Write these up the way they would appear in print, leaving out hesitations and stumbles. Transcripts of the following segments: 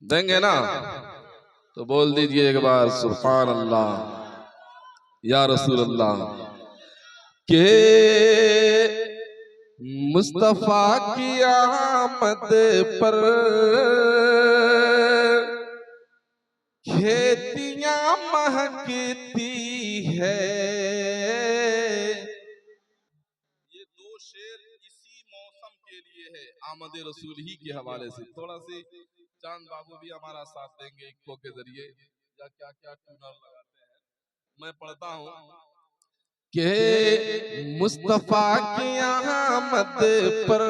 देंगे ना तो बोल दीजिए एक बार सुभान अल्लाह या रसूल अल्लाह के मुस्तफा की आमद पर खेतियां महकती है। ये दो शेर इसी मौसम के लिए है, आमद रसूल ही के हवाले से। थोड़ा सी चांद बाबू भी हमारा साथ देंगे इक्को के जरिए, या क्या क्या ट्यूनर लगाते हैं। मैं पढ़ता हूँ कि मुस्तफा की आमद पर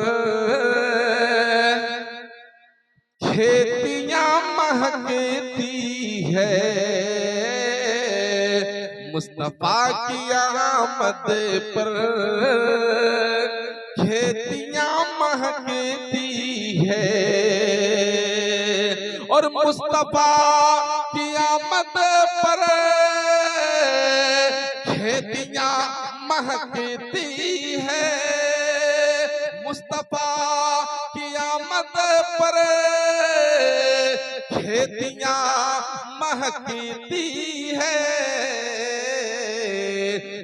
खेतियां महकती है। मुस्तफा की आमद पर खेतियां महकती है और मुस्तफा की आमद पर खेतियां महकती है। मुस्तफा की आमद पर खेतियां महकती है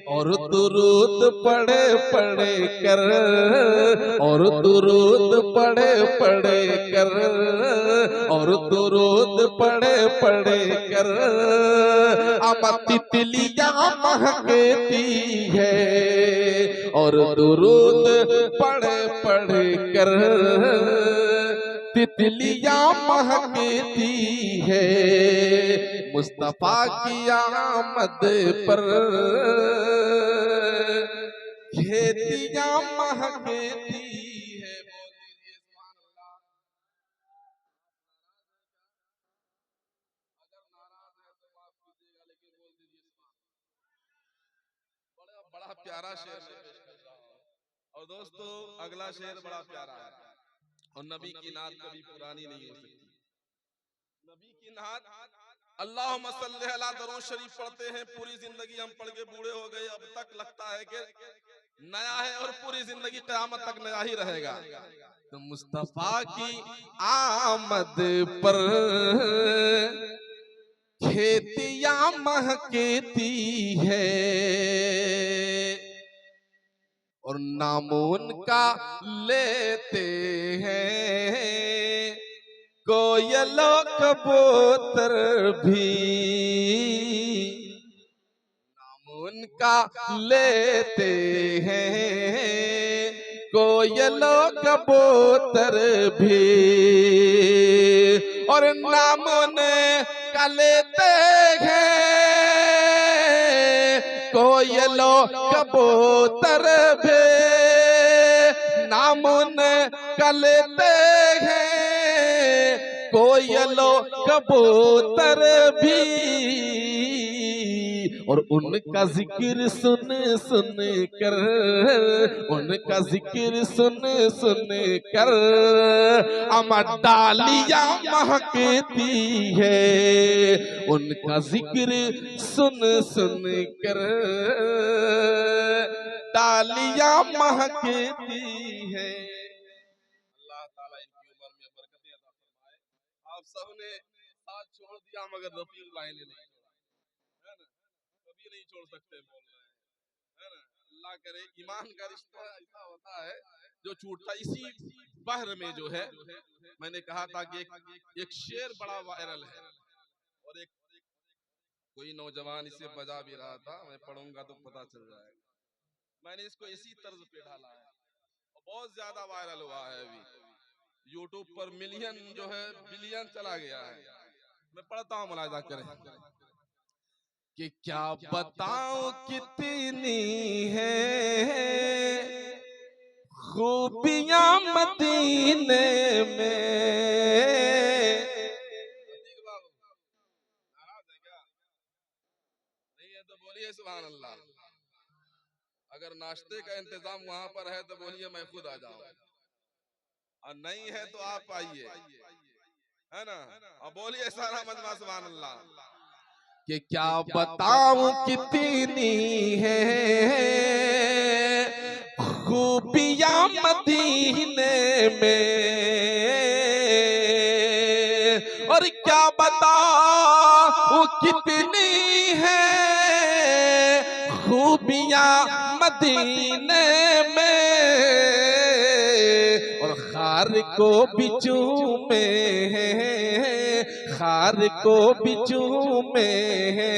और दुरूद पढ़े पढ़े कर, और दुरूद पढ़े पढ़े कर, और दुरूद पढ़े पढ़े कर तितलियां महकती है और दुरूद पढ़े पढ़े कर तितलियां महकती है। मुस्तफा की आमद पर खेतियां महकती है। बड़ा प्यारा शेर मैं पेश कर रहा हूँ। और दोस्तों अगला शेर बड़ा प्यारा है और नबी की नात कभी पुरानी नहीं हो सकती। नबी की नात अल्लाहुम्मा सल्ली अला दरूद शरीफ पढ़ते हैं, पूरी जिंदगी हम पढ़ के बूढ़े हो गए, अब तक लगता है कि नया है और पूरी जिंदगी क़यामत तक नया ही रहेगा। तो मुस्तफा की आमद पर खेतियां महकती है और नाम उनका लेते हैं कोयलो कबूतर भी। नाम उनका लेते हैं कोयलो कबूतर भी और नाम उनका लेते हैं कोयलो कबूतर भी। नाम उनका लेते हैं कोयलो कबूतर भी और उनका जिक्र सुन सुन कर, उनका जिक्र सुन सुन कर अमर डालियां महकती है। उनका जिक्र सुन सुन कर डालियां महकती है। अल्लाह ताला इनकी उम्र में बरकतें अता फरमाए। आप सबने साथ छोड़ दिया मगर रफीक भाई ने नहीं छोड़ा, है ना? कभी नहीं छोड़ सकते बोलना है ना? अल्लाह करे। ईमान का रिश्ता ऐसा होता है जो छूटता। इसी बहर में जो है मैंने कहा था कि एक शेर बड़ा वायरल है और एक कोई नौजवान इसे बजा भी रहा था, मैं पढ़ूंगा तो पता चल जाएगा। मैंने इसको इसी तर्ज पे डाला है और बहुत ज्यादा वायरल हुआ है। अभी यूट्यूब पर मिलियन जो है बिलियन चला गया है। मैं पढ़ता हूँ, मुलाहिजा करें कि क्या बताऊं कितनी है खूबियां मदीने में। नहीं है तो बोलिए सुभान अल्लाह। अगर नाश्ते का इंतजाम वहां पर है तो बोलिए मैं खुद आ जाऊं, और नहीं है तो आप आइए, है ना? और बोलिए सारा मजमा सुभान अल्लाह। कि क्या बताऊं कितनी है खूबियां मदीने में और क्या बताओ कितनी है खूबियां मदीने में, और खार को बिचू में है, खार को बिचू में है,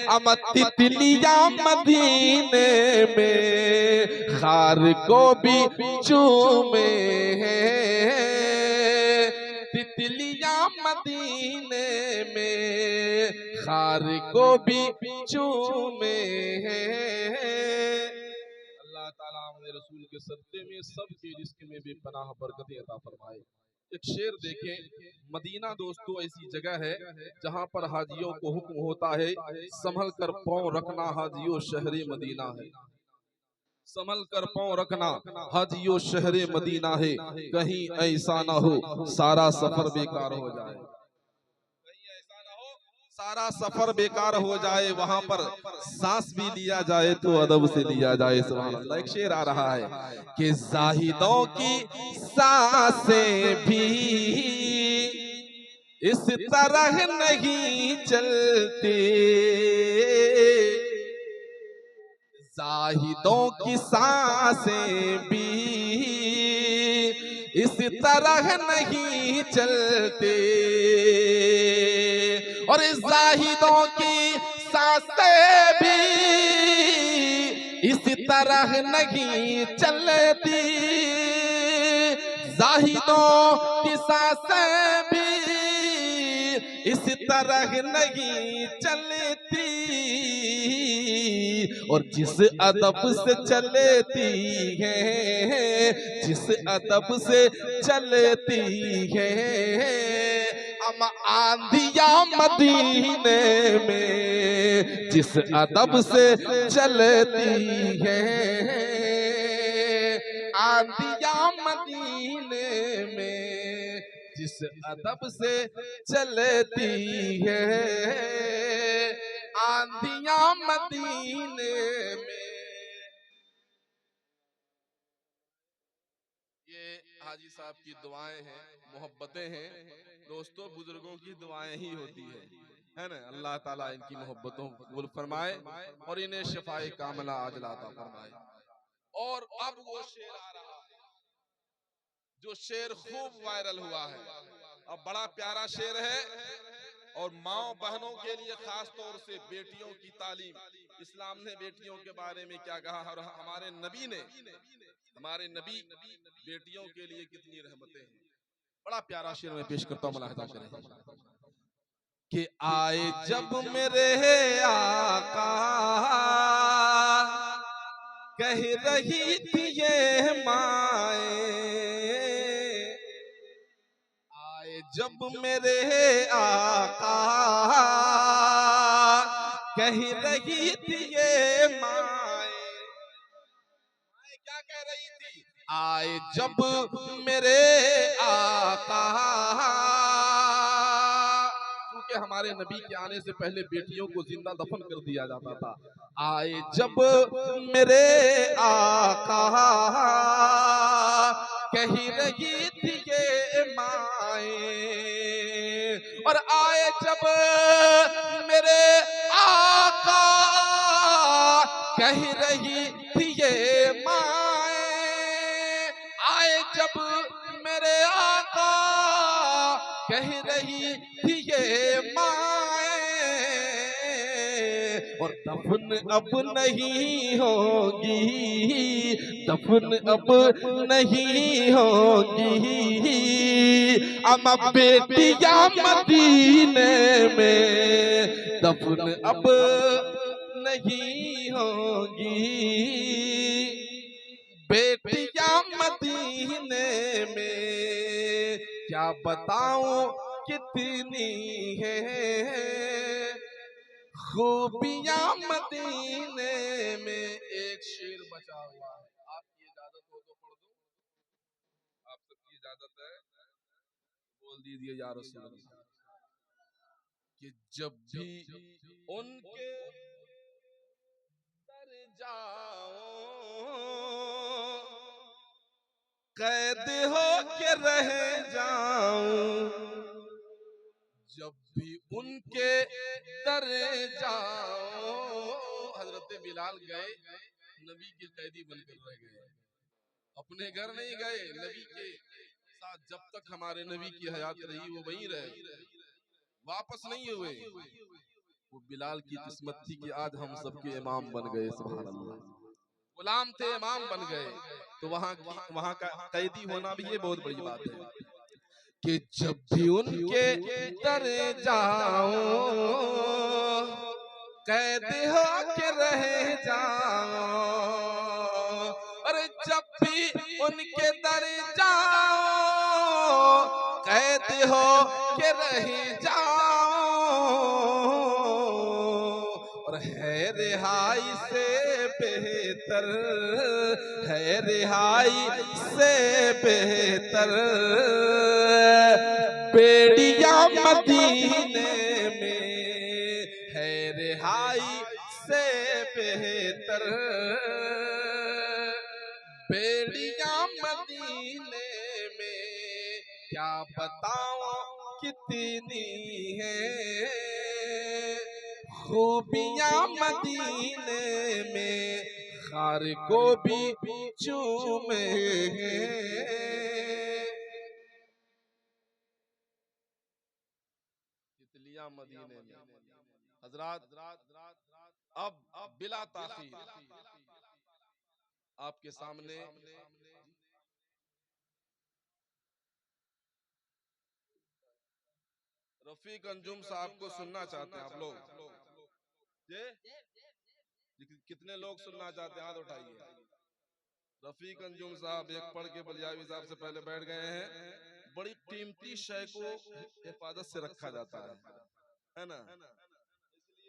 अम तितलियां मदीने में खार को बिचू में है, तितलियां मदीने में खार को बिचू में है। अल्लाह ताला अपने रसूल के सदक़े में सबके रिस्क में भी पनाह बरकतें अता फरमाए। एक शेर देखें, मदीना दोस्तों ऐसी जगह है जहां पर हाजियों को हुक्म होता है संभल कर पांव रखना हाजियों शहरे मदीना है, संभल कर पांव रखना हाजियों शहरे मदीना है, कहीं ऐसा ना हो सारा सफर बेकार हो जाए, कहीं ऐसा ना हो सारा सफर बेकार हो जाए, वहां पर सांस भी लिया जाए तो अदब से लिया जाए। सुभान अल्लाह। एक शेर आ रहा है कि जाहिदों की सांसें भी इस तरह नहीं चलती, जाहिदों की सांसें भी इस तरह नहीं चलते, और जाहिदों की सांसें भी इस तरह नहीं चलती, जाहिदों की सांसें भी इस तरह नहीं चलती, और जिस अदब से चलती है, जिस अदब से चलती है, हम आंधिया मदीने में जिस अदब से चलती है, आंधिया मदीने में जिस अदब से चलती है, आंधियां मदीने में। ये हाजी साहब की दुआएं हैं, मोहब्बतें हैं दोस्तों, बुजुर्गों की दुआएं ही होती है ना। अल्लाह ताला इनकी मोहब्बतों को कबूल फरमाए और इन्हें शफाए कामला आजला अता फरमाए। और अब वो शेर आ रहा है जो शेर खूब वायरल हुआ है, अब बड़ा प्यारा शेर है, और माओ बहनों के लिए खास तौर से बेटियों की तालीम, इस्लाम ने बेटियों के बारे में क्या कहा, और हमारे नबी ने, हमारे नबी बेटियों के लिए कितनी रहमतें हैं। बड़ा प्यारा शेर मैं पेश करता हूं, मुलाहिजा करें कि आए जब मेरे आका कह रही थी ये माए, आए जब मेरे आका कह रही थी ये माए, क्या कह रही थी, आए जब मेरे आका, क्योंकि हमारे नबी के आने से पहले बेटियों को जिंदा दफन कर दिया जाता था, आए जब मेरे आका कह रही थी ये माए, और आए जब मेरे आका कह रही थी ये माए, आए जब मेरे आका कह रही थी ये माए, और दफन अब नहीं होगी, दफन अब नहीं होगी, अम्मा बेटियां मदीने में दफन अब नहीं होगी, बेटियां मदीने में क्या बताऊं कितनी है खूबियां मदीने में। एक शेर बचा हुआ है, आपकी इजाजत हो तो पढ़ दूं, आप सबकी इजाजत है, बोल दीजिए या रसूल अल्लाह, कि जब भी उनके दर जाओ कैद हो के रह जाऊं, जब भी उनके दर जाओ। हजरत बिलाल गए, नबी के कैदी बनकर रह गए, अपने घर नहीं गए, नबी के साथ जब तक हमारे नबी की हयात रही वो वहीं रहे, वापस नहीं हुए। वो बिलाल की किस्मत थी कि आज हम सबके इमाम बन गए, सुभान अल्लाह। गुलाम थे, इमाम बन गए। तो वहां का कैदी होना भी ये बहुत बड़ी बात है कि जब भी उनके दर जाओ, कैद हो के रह जाओ। अरे जब भी उनके दर जाओ, कैद हो के रह जाओ। और है रिहाई से बेहतर, है रिहाई से बेहतर बेड़िया मदीने में, है रिहाई से बेहतर बेड़िया मदीने में। क्या बताओ कितनी है खूबियां मदीने में, खार को भी चूमे तितलियां मदीने में। हजरात, अब बिला ताखीर आपके सामने रफीक अंजुम साहब को सुनना चाहते हैं आप लोग? ये कितने लोग सुनना चाहते हैं? हाथ उठाइए। रफीक अंजुम साहब एक पढ़ के बलियावी साहब से पहले बैठ गए हैं। बड़ी कीमती शय को हिफाजत से रखा जाता है ना।